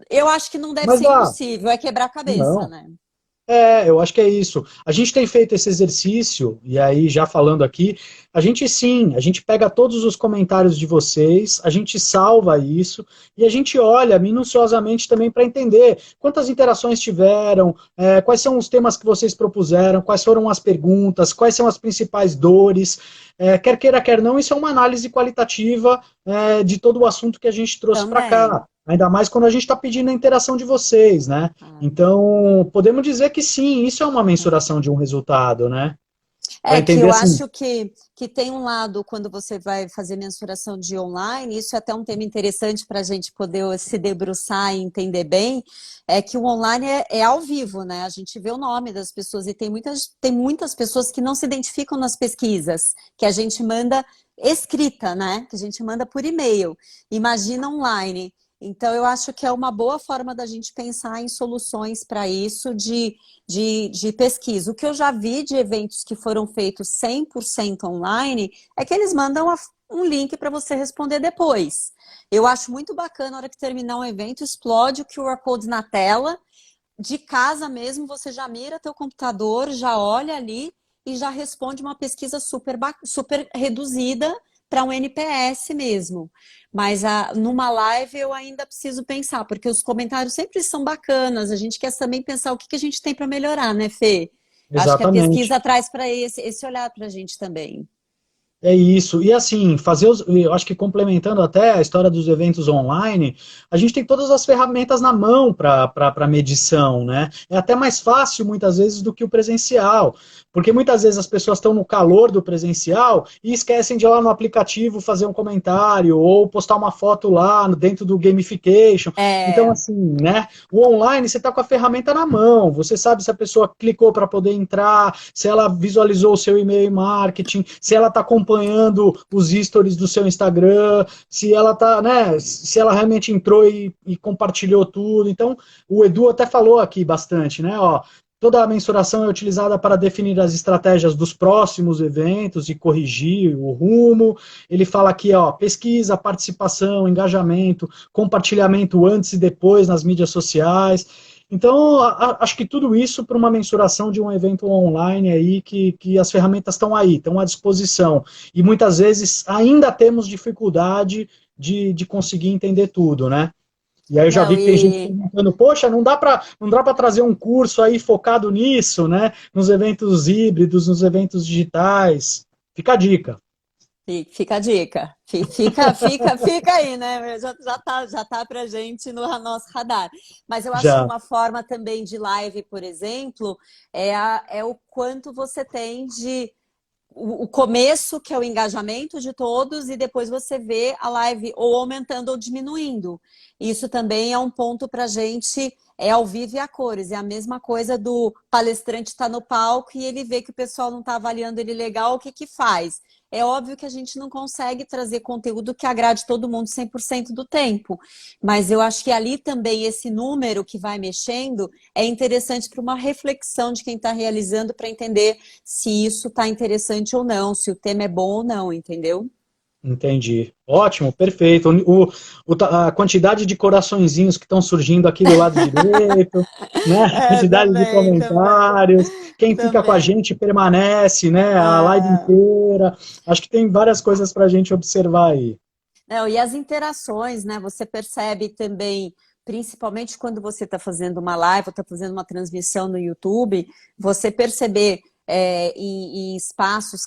eu acho que não deve ser impossível, é quebrar a cabeça, né? Eu acho que é isso. A gente tem feito esse exercício, e aí já falando aqui, a gente pega todos os comentários de vocês, a gente salva isso, e a gente olha minuciosamente também para entender quantas interações tiveram, quais são os temas que vocês propuseram, quais foram as perguntas, quais são as principais dores, quer queira, quer não, isso é uma análise qualitativa de todo o assunto que a gente trouxe para cá. Ainda mais quando a gente está pedindo a interação de vocês, né? Então, podemos dizer que sim, isso é uma mensuração de um resultado, né? Que eu acho que tem um lado, quando você vai fazer mensuração de online, isso é até um tema interessante para a gente poder se debruçar e entender bem, é que o online é ao vivo, né? A gente vê o nome das pessoas e tem muitas pessoas que não se identificam nas pesquisas, que a gente manda escrita, né? Que a gente manda por e-mail. Imagina online. Então, eu acho que é uma boa forma da gente pensar em soluções para isso de pesquisa. O que eu já vi de eventos que foram feitos 100% online é que eles mandam um link para você responder depois. Eu acho muito bacana, na hora que terminar um evento, explode o QR Code na tela, de casa mesmo, você já mira teu computador, já olha ali e já responde uma pesquisa super reduzida para um NPS mesmo. Mas numa live eu ainda preciso pensar, porque os comentários sempre são bacanas, a gente quer também pensar o que a gente tem para melhorar, né, Fê? Exatamente. Acho que a pesquisa traz para esse olhar para a gente também. É isso, e assim, eu acho que complementando até a história dos eventos online, a gente tem todas as ferramentas na mão para medição, né? É até mais fácil, muitas vezes, do que o presencial, porque muitas vezes as pessoas estão no calor do presencial e esquecem de ir lá no aplicativo fazer um comentário, ou postar uma foto lá dentro do gamification. Então, assim, né? O online, você está com a ferramenta na mão, você sabe se a pessoa clicou para poder entrar, se ela visualizou o seu e-mail marketing, se ela está acompanhando os stories do seu Instagram, se ela tá, né, se ela realmente entrou e compartilhou tudo. Então, o Edu até falou aqui bastante, né, ó, toda a mensuração é utilizada para definir as estratégias dos próximos eventos e corrigir o rumo. Ele fala aqui, ó, pesquisa, participação, engajamento, compartilhamento antes e depois nas mídias sociais. Então, acho que tudo isso para uma mensuração de um evento online aí, que as ferramentas estão aí, estão à disposição. E muitas vezes ainda temos dificuldade de conseguir entender tudo, né? E aí eu já Não, vi que tem gente e perguntando, poxa, não dá para trazer um curso aí focado nisso, né? Nos eventos híbridos, nos eventos digitais. Fica a dica. fica a dica. Fica aí, né? Já tá pra gente no nosso radar. Mas eu acho que Já, uma forma também de live, por exemplo, é o quanto você tem de o começo, que é o engajamento de todos, e depois você vê a live ou aumentando ou diminuindo. Isso também é um ponto para a gente, é ao vivo e a cores. É a mesma coisa do palestrante estar no palco e ele vê que o pessoal não está avaliando ele legal, o que que faz? É óbvio que a gente não consegue trazer conteúdo que agrade todo mundo 100% do tempo, mas eu acho que ali também esse número que vai mexendo é interessante para uma reflexão de quem está realizando para entender se isso está interessante ou não, se o tema é bom ou não, entendeu? entendi. Ótimo, perfeito. A quantidade de coraçõezinhos que estão surgindo aqui do lado direito, né? A É, quantidade de comentários. Quem fica com a também. gente permanece, né? A live É, inteira. Acho que tem várias coisas para a gente observar aí. não, e as interações, né? Você percebe também, principalmente quando você está fazendo uma live, ou está fazendo uma transmissão no YouTube, você perceber em espaços,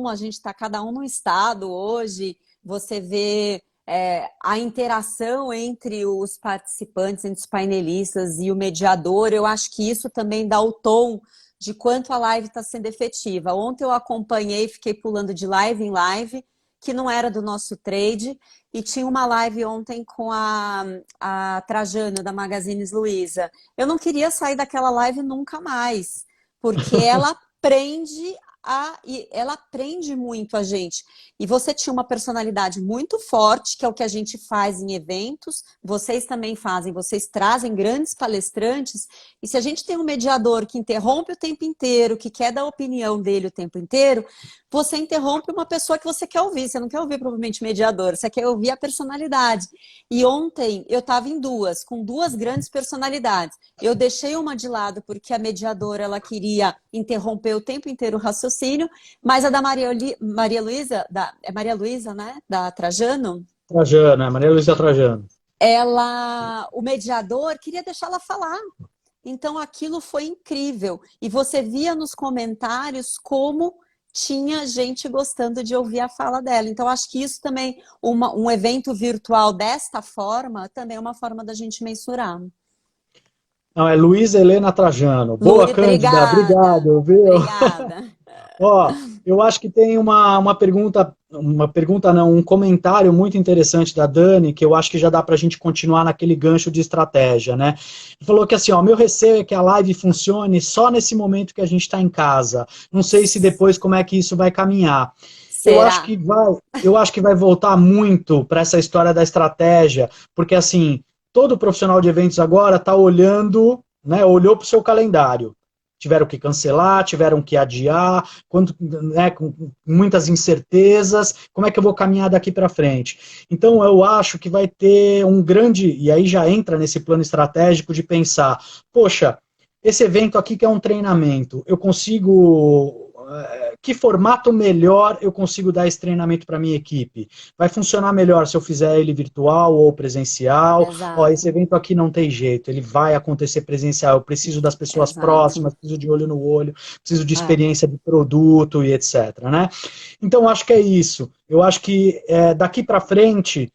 a gente está cada um num estado hoje, você vê a interação entre os participantes, entre os painelistas e o mediador, eu acho que isso também dá o tom de quanto a live está sendo efetiva. Ontem eu acompanhei, fiquei pulando de live em live, que não era do nosso trade, e tinha uma live ontem com a Trajano, da Magazine Luiza. Eu não queria sair daquela live nunca mais, porque ela prende muito a gente. E você tinha uma personalidade muito forte, que é o que a gente faz em eventos, vocês também fazem, vocês trazem grandes palestrantes, e se a gente tem um mediador que interrompe o tempo inteiro, que quer dar a opinião dele o tempo inteiro, você interrompe uma pessoa que você quer ouvir, você não quer ouvir provavelmente o mediador, você quer ouvir a personalidade. E ontem eu estava com duas grandes personalidades. Eu deixei uma de lado porque a mediadora ela queria interromper o tempo inteiro o raciocínio, mas a da Maria Luísa, é Maria Luísa, né? Da Trajano, Trajano, Maria Luísa Trajano. o mediador queria deixá-la falar. Então aquilo foi incrível. E você via nos comentários como tinha gente gostando de ouvir a fala dela. Então acho que isso também, um evento virtual desta forma, também é uma forma da gente mensurar. Não, é Luísa Helena Trajano. Boa, Cândida, Obrigada, obrigado, viu? obrigada. Ó, eu acho que tem uma pergunta não, um comentário muito interessante da Dani, que eu acho que já dá para a gente continuar naquele gancho de estratégia, né? Ele falou que assim, ó, meu receio é que a live funcione só nesse momento que a gente está em casa. Não sei se depois como é que isso vai caminhar. Eu acho Será? que vai, eu acho que vai voltar muito para essa história da estratégia, porque assim, todo profissional de eventos agora está olhando, né, olhou para o seu calendário. Tiveram que cancelar, tiveram que adiar, né, com muitas incertezas, como é que eu vou caminhar daqui para frente? Então, eu acho que vai ter um grande, e aí já entra nesse plano estratégico de pensar, poxa, esse evento aqui que é um treinamento, eu consigo que formato melhor eu consigo dar esse treinamento para minha equipe? Vai funcionar melhor se eu fizer ele virtual ou presencial? Ó, esse Exato, evento aqui não tem jeito, ele vai acontecer presencial, eu preciso das pessoas exato. próximas, preciso de olho no olho, preciso de É. experiência de produto e etc, né? Então, acho que é isso. Eu acho que daqui para frente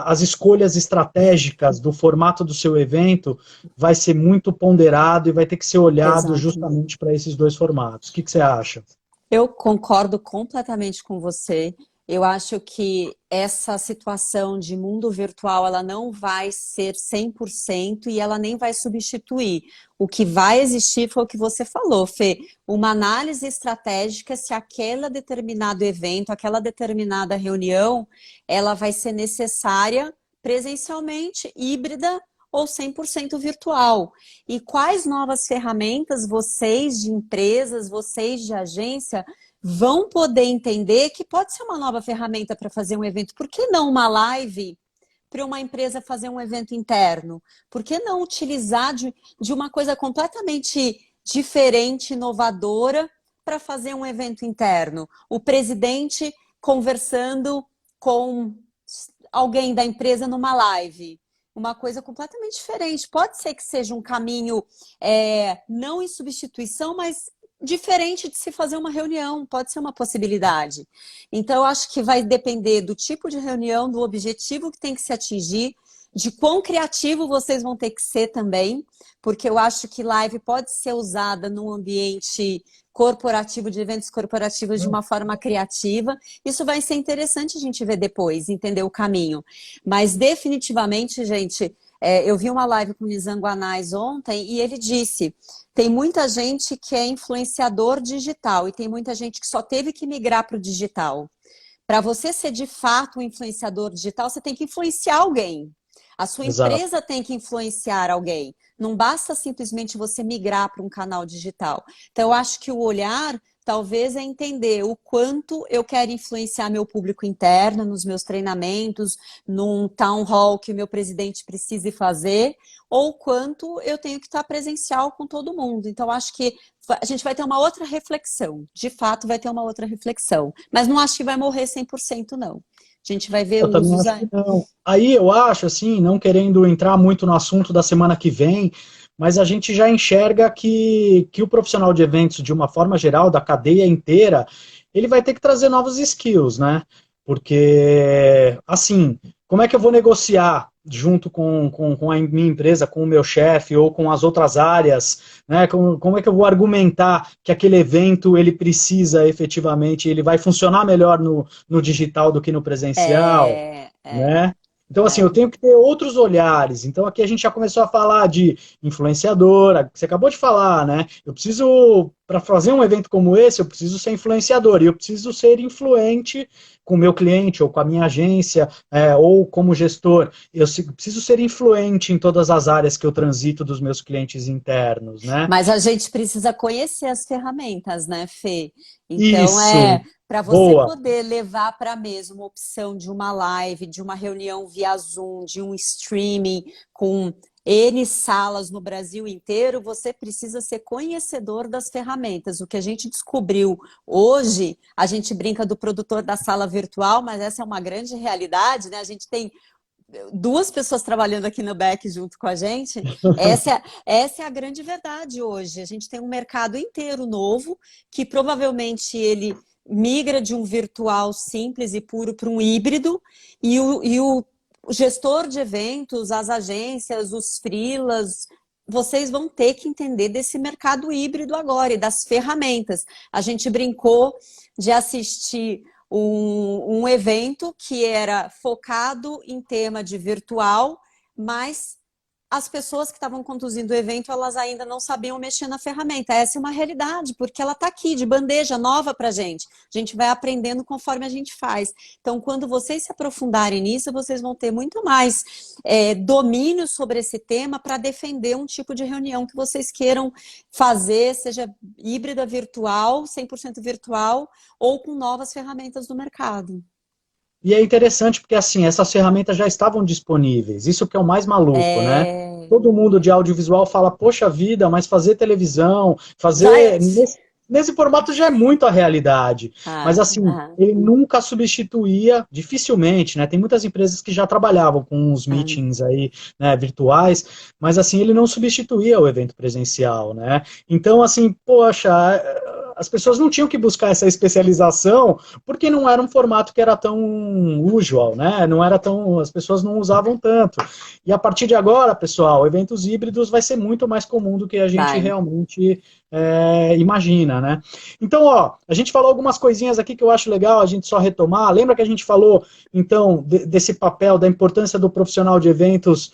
as escolhas estratégicas do formato do seu evento vai ser muito ponderado e vai ter que ser olhado Exato. justamente para esses dois formatos. O que você acha? Eu concordo completamente com você. Eu acho que essa situação de mundo virtual, ela não vai ser 100% e ela nem vai substituir. O que vai existir foi o que você falou, Fê, uma análise estratégica se aquele determinado evento, aquela determinada reunião, ela vai ser necessária presencialmente, híbrida ou 100% virtual. E quais novas ferramentas vocês de empresas, vocês de agência, vão poder entender que pode ser uma nova ferramenta para fazer um evento? Por que não uma live para uma empresa fazer um evento interno? Por que não utilizar de uma coisa completamente diferente, inovadora, para fazer um evento interno? O presidente conversando com alguém da empresa numa live. Uma coisa completamente diferente. Pode ser que seja um caminho não em substituição, mas diferente de se fazer uma reunião, pode ser uma possibilidade. Então, eu acho que vai depender do tipo de reunião, do objetivo que tem que se atingir, de quão criativo vocês vão ter que ser também, porque eu acho que live pode ser usada num ambiente corporativo, de eventos corporativos de uma forma criativa. Isso vai ser interessante a gente ver depois, entender o caminho. Mas definitivamente, gente, eu vi uma live com o Nizam Guanais ontem e ele disse, tem muita gente que é influenciador digital e tem muita gente que só teve que migrar para o digital. Para você ser de fato um influenciador digital, você tem que influenciar alguém. A sua empresa tem que influenciar alguém. Não basta simplesmente você migrar para um canal digital. Então, eu acho que o olhar, talvez, é entender o quanto eu quero influenciar meu público interno, nos meus treinamentos, num town hall que o meu presidente precise fazer, ou quanto eu tenho que estar presencial com todo mundo. Então, acho que a gente vai ter uma outra reflexão. De fato, vai ter uma outra reflexão. Mas não acho que vai morrer 100%, não. A gente vai ver usos aí. Não. Aí eu acho, assim, não querendo entrar muito no assunto da semana que vem, mas a gente já enxerga que o profissional de eventos, de uma forma geral, da cadeia inteira, ele vai ter que trazer novos skills, né? Porque, assim, como é que eu vou negociar junto com a minha empresa, com o meu chefe ou com as outras áreas, né? Como é que eu vou argumentar que aquele evento ele precisa efetivamente, ele vai funcionar melhor no digital do que no presencial, né? Então, assim, eu tenho que ter outros olhares. Então, aqui a gente já começou a falar de influenciadora, que você acabou de falar, né? Eu preciso, para fazer um evento como esse, eu preciso ser influenciador, e eu preciso ser influente com o meu cliente, ou com a minha agência, ou como gestor. Eu preciso ser influente em todas as áreas que eu transito dos meus clientes internos, né? Mas a gente precisa conhecer as ferramentas, né, Fê? Então, Isso. para você Boa. poder levar para a mesma opção de uma live, de uma reunião via Zoom, de um streaming com N salas no Brasil inteiro, você precisa ser conhecedor das ferramentas. O que a gente descobriu hoje, a gente brinca do produtor da sala virtual, mas essa é uma grande realidade, né? A gente tem 2 pessoas trabalhando aqui no back junto com a gente. Essa é a grande verdade hoje. A gente tem um mercado inteiro novo, que provavelmente ele migra de um virtual simples e puro para um híbrido, e o gestor de eventos, as agências, os freelas, vocês vão ter que entender desse mercado híbrido agora e das ferramentas. A gente brincou de assistir um evento que era focado em tema de virtual, mas as pessoas que estavam conduzindo o evento, elas ainda não sabiam mexer na ferramenta. Essa é uma realidade, porque ela está aqui, de bandeja, nova para a gente. A gente vai aprendendo conforme a gente faz. Então, quando vocês se aprofundarem nisso, vocês vão ter muito mais domínio sobre esse tema para defender um tipo de reunião que vocês queiram fazer, seja híbrida virtual, 100% virtual, ou com novas ferramentas do mercado. E é interessante porque, assim, essas ferramentas já estavam disponíveis. Isso que é o mais maluco, né? Todo mundo de audiovisual fala, poxa vida, mas fazer televisão, fazer... Nesse formato já é muito a realidade. Mas, assim, ele nunca substituía, dificilmente, né? Tem muitas empresas que já trabalhavam com os meetings aí, né, virtuais, mas, assim, ele não substituía o evento presencial, né? Então, assim, poxa... As pessoas não tinham que buscar essa especialização porque não era um formato que era tão usual, né? Não era tão, as pessoas não usavam tanto. E a partir de agora, pessoal, eventos híbridos vai ser muito mais comum do que a gente realmente imagina, né? Então, ó, a gente falou algumas coisinhas aqui que eu acho legal a gente só retomar. Lembra que a gente falou, então, desse papel, da importância do profissional de eventos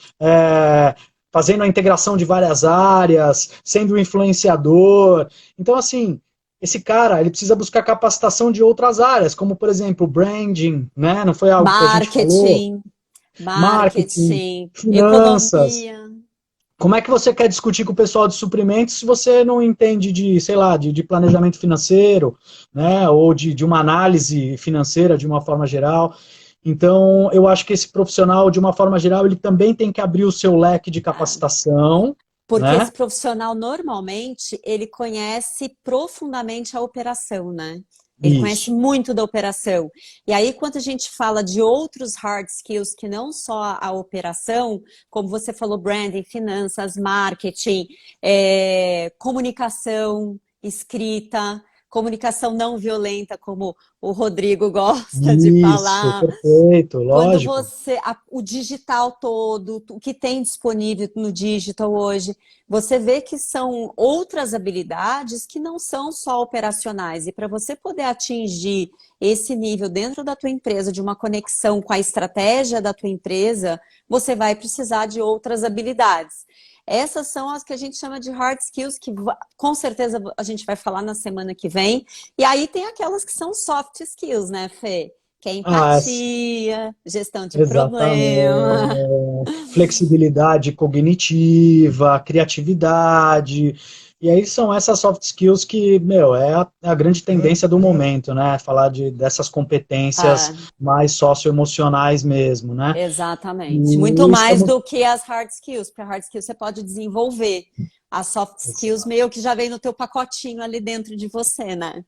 fazendo a integração de várias áreas, sendo influenciador. Então, assim, esse cara, ele precisa buscar capacitação de outras áreas, como, por exemplo, branding, né? Não foi algo que a gente falou? Marketing, finanças. Economia. Como é que você quer discutir com o pessoal de suprimentos se você não entende de, sei lá, de planejamento financeiro, né? Ou de uma análise financeira de uma forma geral? Então, eu acho que esse profissional, de uma forma geral, ele também tem que abrir o seu leque de capacitação, Porque esse né? profissional, normalmente, ele conhece profundamente a operação, né? Ele conhece Isso. muito da operação. E aí, quando a gente fala de outros hard skills que não só a operação, como você falou, branding, finanças, marketing, comunicação, escrita, comunicação não violenta, como o Rodrigo gosta de Isso, falar. perfeito, Quando lógico. você, o digital todo, o que tem disponível no digital hoje, você vê que são outras habilidades que não são só operacionais. E para você poder atingir esse nível dentro da tua empresa, de uma conexão com a estratégia da tua empresa, você vai precisar de outras habilidades. Essas são as que a gente chama de hard skills, que com certeza a gente vai falar na semana que vem. E aí tem aquelas que são soft skills, né, Fê? Que é Ah, empatia, gestão de problema. exatamente. Flexibilidade cognitiva, criatividade. E aí são essas soft skills que, meu, é a grande tendência do momento, né? Falar dessas competências Ah, mais socioemocionais mesmo, né? exatamente. Muito E mais estamos. do que as hard skills, porque a hard skills você pode desenvolver. As soft skills meio que já vem no teu pacotinho ali dentro de você, né?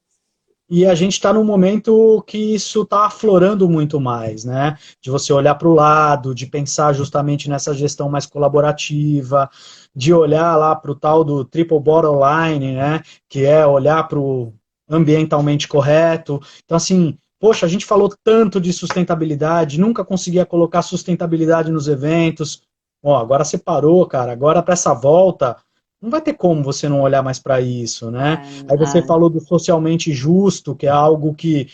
E a gente está num momento que isso está aflorando muito mais, né? De você olhar para o lado, de pensar justamente nessa gestão mais colaborativa, de olhar lá para o tal do triple bottom line, né? Que é olhar para o ambientalmente correto. Então, assim, poxa, a gente falou tanto de sustentabilidade, nunca conseguia colocar sustentabilidade nos eventos. Ó, agora você parou, cara. Agora para essa volta, não vai ter como você não olhar mais para isso, né? Ah, Aí você ah, falou do socialmente justo, que é algo que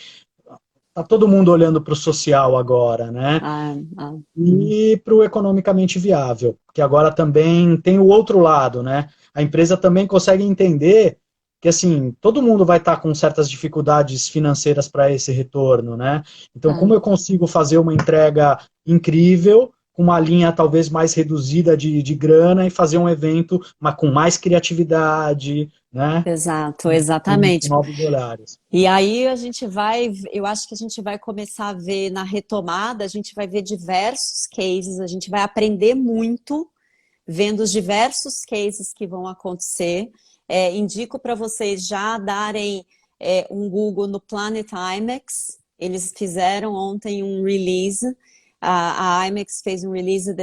tá todo mundo olhando para o social agora, né? ah, ah. E para o economicamente viável, que agora também tem o outro lado, né? A empresa também consegue entender que assim todo mundo vai estar com certas dificuldades financeiras para esse retorno, né? Então, como eu consigo fazer uma entrega incrível com uma linha talvez mais reduzida de grana e fazer um evento mas com mais criatividade, né? Exato, Com exatamente. novos horários. E aí a gente vai, eu acho que a gente vai começar a ver na retomada, a gente vai ver diversos cases, a gente vai aprender muito vendo os diversos cases que vão acontecer. Indico para vocês já darem um Google no Planet IMAX. Eles fizeram ontem um release. A IMAX fez um release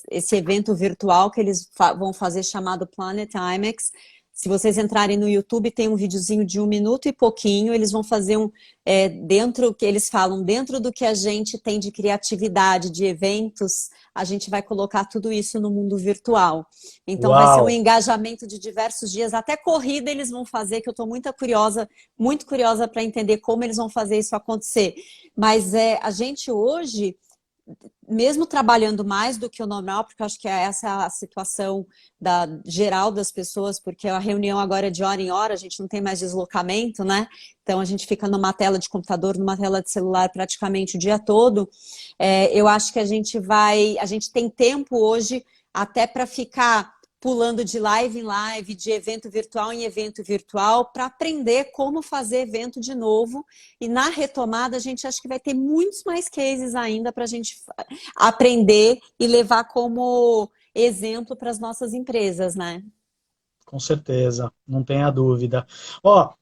esse evento virtual que eles vão fazer chamado Planet IMAX. Se vocês entrarem no YouTube, tem um videozinho de 1 minuto e pouquinho. Eles vão fazer dentro que eles falam, dentro do que a gente tem de criatividade, de eventos, a gente vai colocar tudo isso no mundo virtual. Então vai ser um Uau! engajamento de diversos dias, até corrida eles vão fazer, que eu estou muito curiosa para entender como eles vão fazer isso acontecer. Mas a gente hoje, mesmo trabalhando mais do que o normal, porque eu acho que essa é a situação geral das pessoas, porque a reunião agora é de hora em hora, a gente não tem mais deslocamento, né? Então a gente fica numa tela de computador, numa tela de celular praticamente o dia todo. Eu acho que a gente tem tempo hoje até para ficar pulando de live em live, de evento virtual em evento virtual, para aprender como fazer evento de novo. E na retomada, a gente acha que vai ter muitos mais cases ainda para a gente aprender e levar como exemplo para as nossas empresas, né? Com certeza, não tenha dúvida. Ó,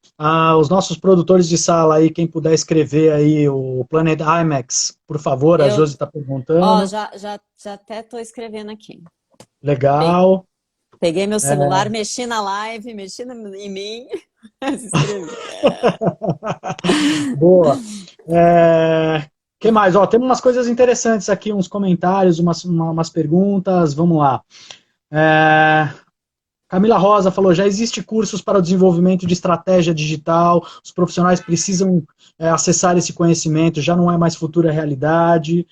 os nossos produtores de sala aí, quem puder escrever aí o Planet IMAX, por favor, a Josi está perguntando. Já até estou escrevendo aqui. Legal. Peguei meu celular, mexi na live, mexi em mim, escrevi. Boa. Que mais? Ó, tem umas coisas interessantes aqui, uns comentários, umas perguntas. Vamos lá. Camila Rosa falou, já existe cursos para o desenvolvimento de estratégia digital, os profissionais precisam acessar esse conhecimento, já não é mais futura realidade.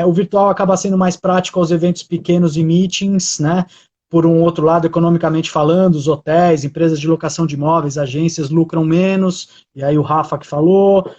O virtual acaba sendo mais prático aos eventos pequenos e meetings, né? Por um outro lado, economicamente falando, os hotéis, empresas de locação de imóveis, agências lucram menos, e aí o Rafa que falou.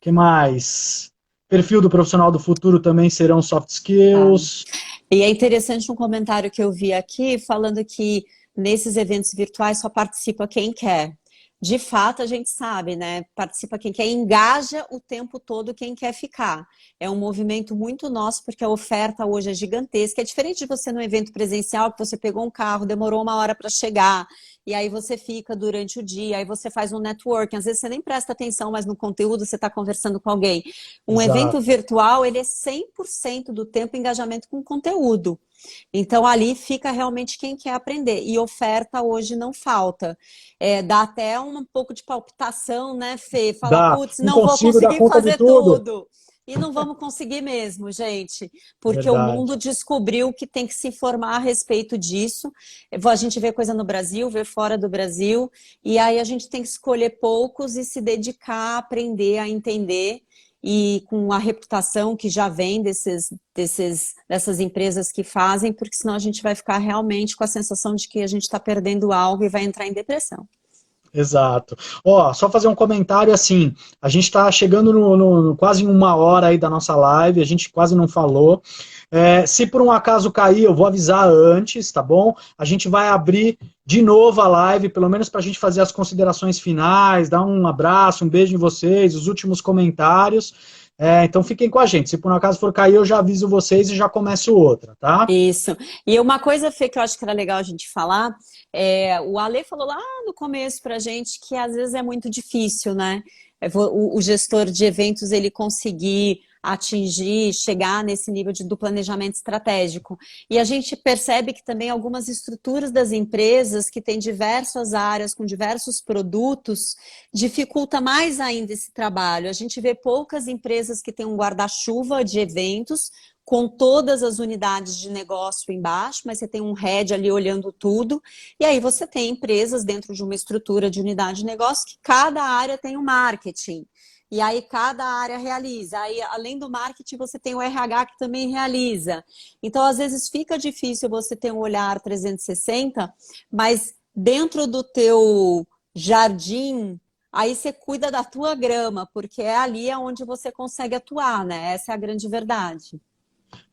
Que mais? Perfil do profissional do futuro também serão soft skills. E é interessante um comentário que eu vi aqui, falando que nesses eventos virtuais só participa quem quer. de fato, a gente sabe, né? Participa quem quer, engaja o tempo todo quem quer ficar. É um movimento muito nosso, porque a oferta hoje é gigantesca. É diferente de você no evento presencial, que você pegou um carro, demorou 1 hora para chegar, e aí você fica durante o dia, aí você faz um networking. Às vezes você nem presta atenção, mas no conteúdo você está conversando com alguém. Um evento Exato. virtual, ele é 100% do tempo engajamento com conteúdo. Então, ali fica realmente quem quer aprender. E oferta hoje não falta. Dá até um pouco de palpitação, né, Fê? Fala, Dá. putz, Não não vou consigo dar conseguir conta de fazer tudo. tudo. E não vamos conseguir mesmo, gente, É porque o verdade. mundo descobriu que tem que se informar a respeito disso. A gente vê coisa no Brasil, vê fora do Brasil, e aí a gente tem que escolher poucos e se dedicar a aprender, a entender, e com a reputação que já vem dessas empresas que fazem, porque senão a gente vai ficar realmente com a sensação de que a gente está perdendo algo e vai entrar em depressão. Exato. Ó, só fazer um comentário assim, a gente está chegando quase em 1 hora aí da nossa live, a gente quase não falou. Se por um acaso cair, eu vou avisar antes, tá bom? A gente vai abrir de novo a live, pelo menos para a gente fazer as considerações finais, dar um abraço, um beijo em vocês, os últimos comentários. Então fiquem com a gente. Se por um acaso for cair, eu já aviso vocês e já começo outra, tá? Isso. E uma coisa, Fê, que eu acho que era legal a gente falar, o Ale falou lá no começo pra gente que às vezes é muito difícil, né? O gestor de eventos, ele conseguir atingir, chegar nesse nível do planejamento estratégico. E a gente percebe que também algumas estruturas das empresas que têm diversas áreas, com diversos produtos, dificulta mais ainda esse trabalho. A gente vê poucas empresas que têm um guarda-chuva de eventos, com todas as unidades de negócio embaixo, mas você tem um head ali olhando tudo, e aí você tem empresas dentro de uma estrutura de unidade de negócio que cada área tem um marketing, e aí cada área realiza. Aí, além do marketing, você tem o RH que também realiza. Então, às vezes, fica difícil você ter um olhar 360, mas dentro do teu jardim, aí você cuida da tua grama, porque é ali onde você consegue atuar, né? Essa é a grande verdade.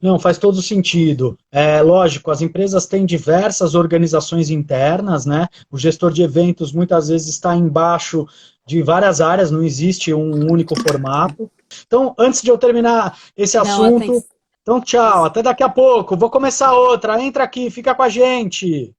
Não, faz todo sentido. Lógico, as empresas têm diversas organizações internas, né? O gestor de eventos muitas vezes está embaixo de várias áreas, não existe um único formato. Então, antes de eu terminar esse Não, tem que... assunto, então tchau, até daqui a pouco. Vou começar outra. Entra aqui, fica com a gente.